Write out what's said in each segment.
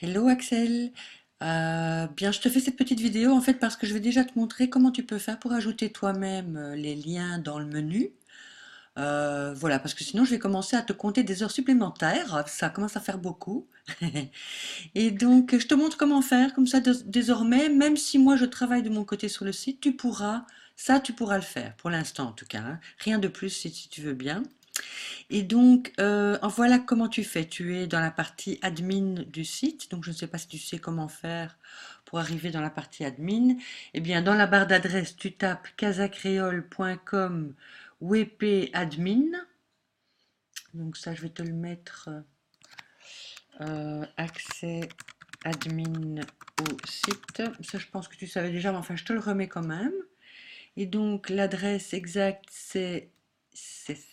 Hello Axel. Bien, je te fais cette petite vidéo en fait parce que je vais déjà te montrer comment tu peux faire pour ajouter toi-même les liens dans le menu. Voilà, parce que sinon je vais commencer à te compter des heures supplémentaires. Ça commence à faire beaucoup. Et donc je te montre comment faire, comme ça désormais, même si moi je travaille de mon côté sur le site, tu pourras le faire, pour l'instant en tout cas, hein. Rien de plus si tu veux bien. Et donc, voilà comment tu fais. Tu es dans la partie admin du site. Donc, je ne sais pas si tu sais comment faire pour arriver dans la partie admin. Eh bien, dans la barre d'adresse, tu tapes casacreole.com wp admin. Donc, ça, je vais te le mettre accès admin au site. Ça, je pense que tu savais déjà, mais enfin, je te le remets quand même. Et donc, l'adresse exacte, c'est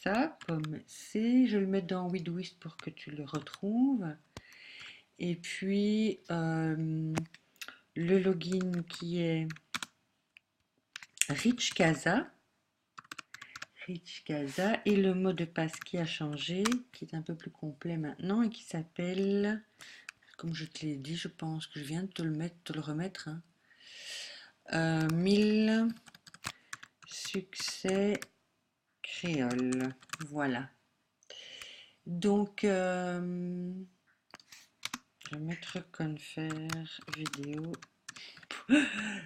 ça, pomme C. Je le mets dans Widwist pour que tu le retrouves. Et puis, le login qui est Rich Casa. Rich Casa. Et le mot de passe qui a changé, qui est un peu plus complet maintenant et qui s'appelle, comme je te l'ai dit, je pense que je viens de te le remettre, hein. 1000 succès créole. Voilà. Donc, je vais mettre Confer vidéo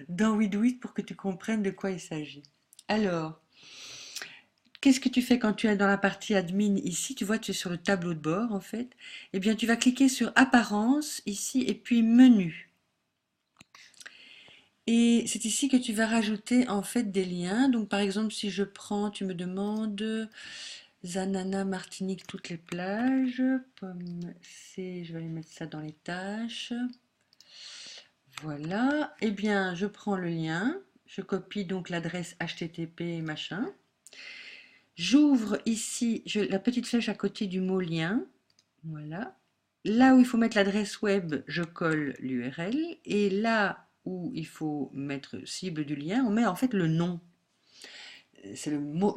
dans Widwit pour que tu comprennes de quoi il s'agit. Alors, qu'est-ce que tu fais quand tu es dans la partie admin ici? Tu vois, tu es sur le tableau de bord en fait. Eh bien, tu vas cliquer sur Apparence ici et puis Menu. Et c'est ici que tu vas rajouter en fait des liens. Donc, par exemple, si je prends, tu me demandes Zanana, Martinique, toutes les plages. Pomme C, je vais aller mettre ça dans les tâches. Voilà. Eh bien, je prends le lien. Je copie donc l'adresse HTTP machin. J'ouvre ici la petite flèche à côté du mot lien. Voilà. Là où il faut mettre l'adresse web, je colle l'URL. Et là où il faut mettre cible du lien, on met en fait le nom. C'est le mot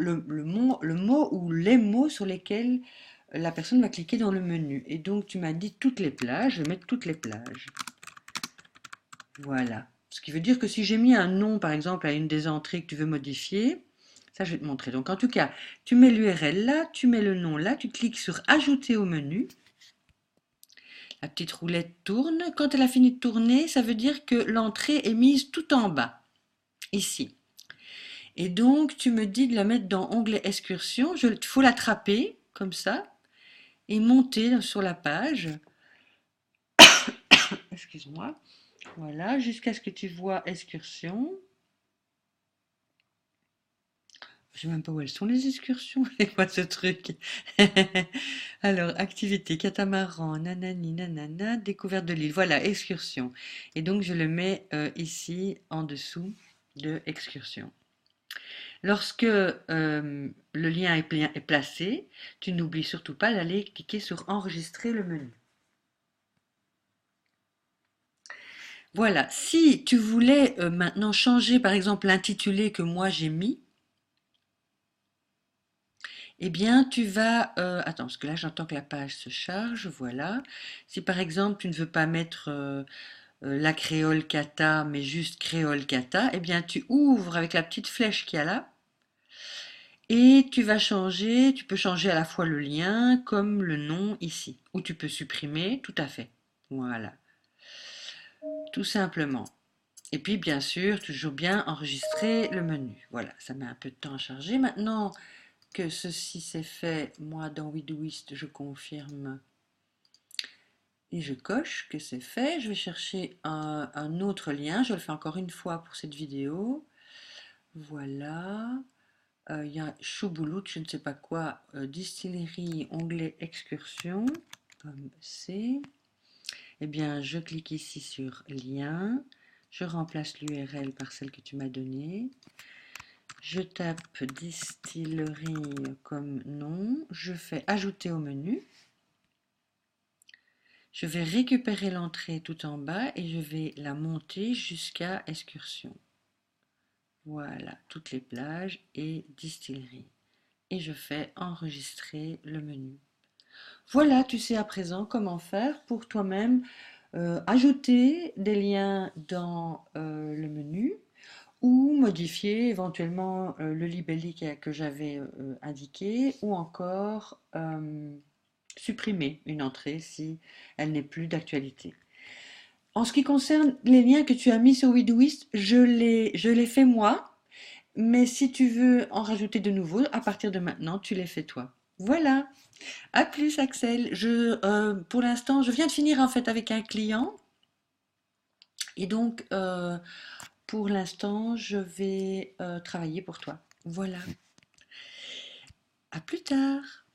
ou les mots sur lesquels la personne va cliquer dans le menu. Et donc tu m'as dit toutes les plages, je vais mettre toutes les plages. Voilà. Ce qui veut dire que si j'ai mis un nom, par exemple, à une des entrées que tu veux modifier, ça je vais te montrer. Donc en tout cas, tu mets l'URL là, tu mets le nom là, tu cliques sur Ajouter au menu. La petite roulette tourne. Quand elle a fini de tourner, ça veut dire que l'entrée est mise tout en bas, ici. Et donc, tu me dis de la mettre dans Onglet Excursion. Il faut l'attraper, comme ça, et monter sur la page. Excuse-moi. Voilà, jusqu'à ce que tu vois Excursion. Je sais même pas où elles sont les excursions. C'est quoi ce truc? Alors, activité, catamaran, nanani, nanana, découverte de l'île. Voilà, excursion. Et donc, je le mets ici, en dessous de excursion. Lorsque le lien est placé, tu n'oublies surtout pas d'aller cliquer sur enregistrer le menu. Voilà, si tu voulais maintenant changer par exemple l'intitulé que moi j'ai mis, eh bien tu vas... attends, parce que là j'entends que la page se charge, voilà. Si par exemple tu ne veux pas mettre la créole kata, mais juste créole kata, eh bien tu ouvres avec la petite flèche qu'il y a là, et tu peux changer à la fois le lien comme le nom ici, ou tu peux supprimer, tout à fait. Voilà, tout simplement. Et puis bien sûr, toujours bien enregistrer le menu. Voilà, ça met un peu de temps à charger. Maintenant que ceci c'est fait, moi dans Widwist, je confirme et je coche que c'est fait. Je vais chercher un autre lien. Je le fais encore une fois pour cette vidéo. Voilà. Il y a Chouboulout, je ne sais pas quoi, distillerie, onglet excursion, comme C. Eh bien, je clique ici sur lien. Je remplace l'URL par celle que tu m'as donnée. Je tape distillerie comme nom. Je fais ajouter au menu. Je vais récupérer l'entrée tout en bas et je vais la monter jusqu'à excursion. Voilà, toutes les plages et distillerie. Et je fais enregistrer le menu. Voilà, tu sais à présent comment faire pour toi-même ajouter des liens dans le menu ou modifier éventuellement le libelli que j'avais indiqué ou encore supprimer une entrée si elle n'est plus d'actualité. En ce qui concerne les liens que tu as mis sur Widoist, je les fais moi, mais si tu veux en rajouter de nouveaux, à partir de maintenant, tu les fais toi. Voilà. À plus, Axel. Pour l'instant, je viens de finir en fait avec un client et donc pour l'instant, je vais travailler pour toi. Voilà. À plus tard.